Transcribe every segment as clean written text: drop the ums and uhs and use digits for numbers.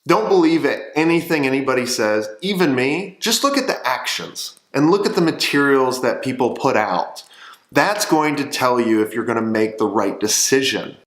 Don't believe anything anybody says, even me. Just look at the actions and look at the materials that people put out. That's going to tell you if you're going to make the right decision.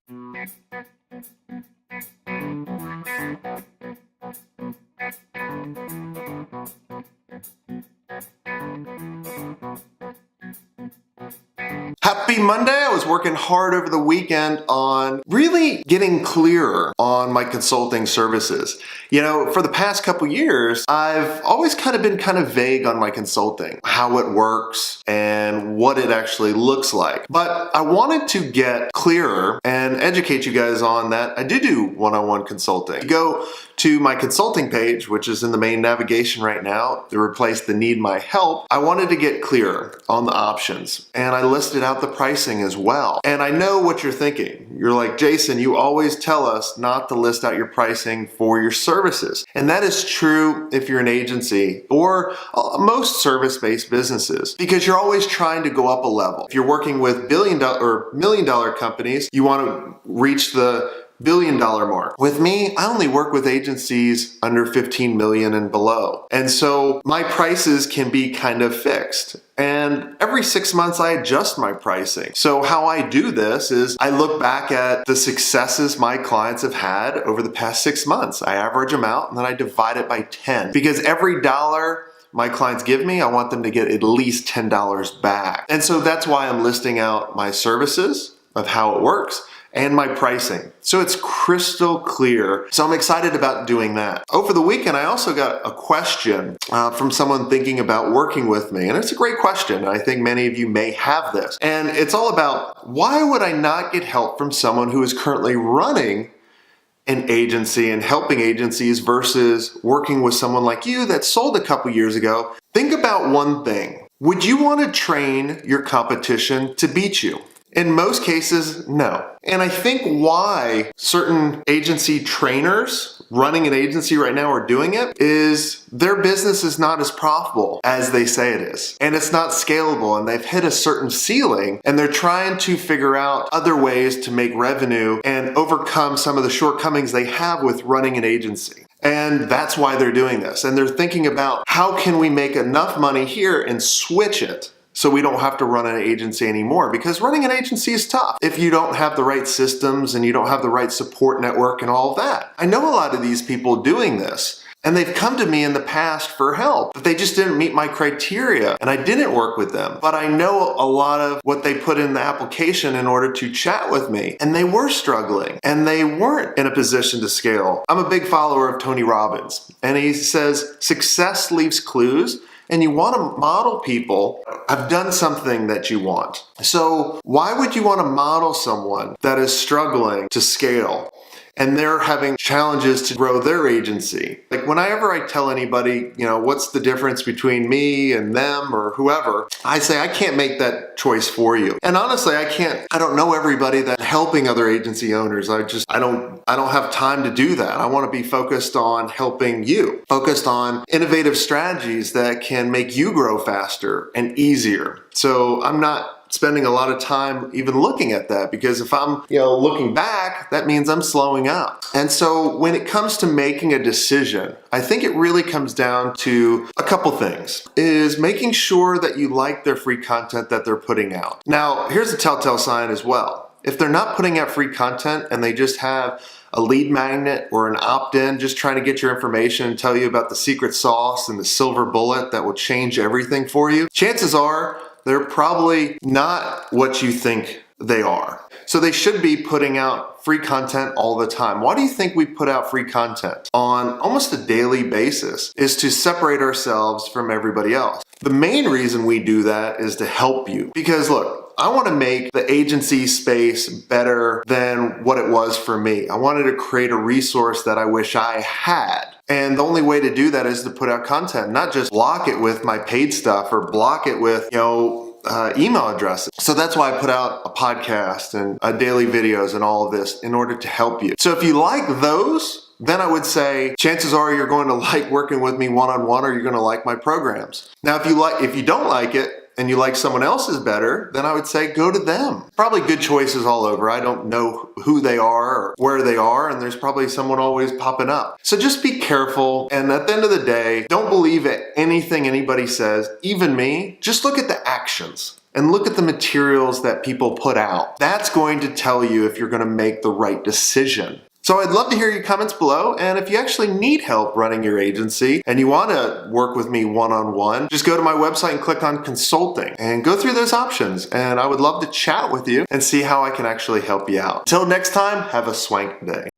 Happy Monday. I was working hard over the weekend on really getting clearer on my consulting services. You know, for the past couple years, I've always kind of been vague on my consulting, how it works and what it actually looks like. But I wanted to get clearer and educate you guys on that. I do one-on-one consulting. You go to my consulting page, which is in the main navigation right now, to replace the need my help. I wanted to get clearer on the options, and I listed out the pricing as well. And I know what you're thinking. You're like, Jason, you always tell us not to list out your pricing for your services. And that is true if you're an agency or most service-based businesses, because you're always trying to go up a level. If you're working with billion-dollar or million-dollar companies, you want to reach the billion-dollar mark. With me, I only work with agencies under 15 million and below. And so my prices can be kind of fixed. And every 6 months I adjust my pricing. So how I do this is I look back at the successes my clients have had over the past 6 months. I average them out and then I divide it by 10. Because every dollar my clients give me, I want them to get at least $10 back. And so that's why I'm listing out my services of how it works and my pricing. So it's crystal clear. So I'm excited about doing that. Over the weekend, I also got a question from someone thinking about working with me. And it's a great question. I think many of you may have this. And it's all about, why would I not get help from someone who is currently running an agency and helping agencies versus working with someone like you that sold a couple years ago? Think about one thing. Would you want to train your competition to beat you? In most cases, no. And I think why certain agency trainers running an agency right now are doing it is their business is not as profitable as they say it is. And it's not scalable, and they've hit a certain ceiling, and they're trying to figure out other ways to make revenue and overcome some of the shortcomings they have with running an agency. And that's why they're doing this. And they're thinking about, how can we make enough money here and switch it so we don't have to run an agency anymore? Because running an agency is tough if you don't have the right systems and you don't have the right support network and all of that. I know a lot of these people doing this, and they've come to me in the past for help, but they just didn't meet my criteria and I didn't work with them. But I know a lot of what they put in the application in order to chat with me, and they were struggling and they weren't in a position to scale. I'm a big follower of Tony Robbins, and he says, success leaves clues. And you want to model people have done something that you want. So why would you want to model someone that is struggling to scale and they're having challenges to grow their agency? Like, whenever I tell anybody, you know, what's the difference between me and them or whoever, I say, I can't make that choice for you. And honestly, I don't know everybody that's helping other agency owners. I don't have time to do that. I want to be focused on helping you, focused on innovative strategies that can make you grow faster and easier. So I'm not spending a lot of time even looking at that, because if I'm, looking back, that means I'm slowing up. And so when it comes to making a decision, I think it really comes down to a couple things, is making sure that you like their free content that they're putting out. Now, here's a telltale sign as well. If they're not putting out free content and they just have a lead magnet or an opt-in just trying to get your information and tell you about the secret sauce and the silver bullet that will change everything for you, chances are they're probably not what you think they are. So they should be putting out free content all the time. Why do you think we put out free content on almost a daily basis? Is to separate ourselves from everybody else. The main reason we do that is to help you. Because look, I want to make the agency space better than what it was for me. I wanted to create a resource that I wish I had. And the only way to do that is to put out content, not just block it with my paid stuff or block it with, email addresses. So that's why I put out a podcast and daily videos and all of this in order to help you. So if you like those, then I would say chances are you're going to like working with me one-on-one, or you're going to like my programs. Now, if you don't like it, and you like someone else's better, then I would say go to them. Probably good choices all over. I don't know who they are or where they are, and there's probably someone always popping up. So just be careful, and at the end of the day, don't believe anything anybody says, even me. Just look at the actions and look at the materials that people put out. That's going to tell you if you're going to make the right decision. So I'd love to hear your comments below, and if you actually need help running your agency and you want to work with me one-on-one, just go to my website and click on consulting and go through those options, and I would love to chat with you and see how I can actually help you out. Until next time, have a swank day.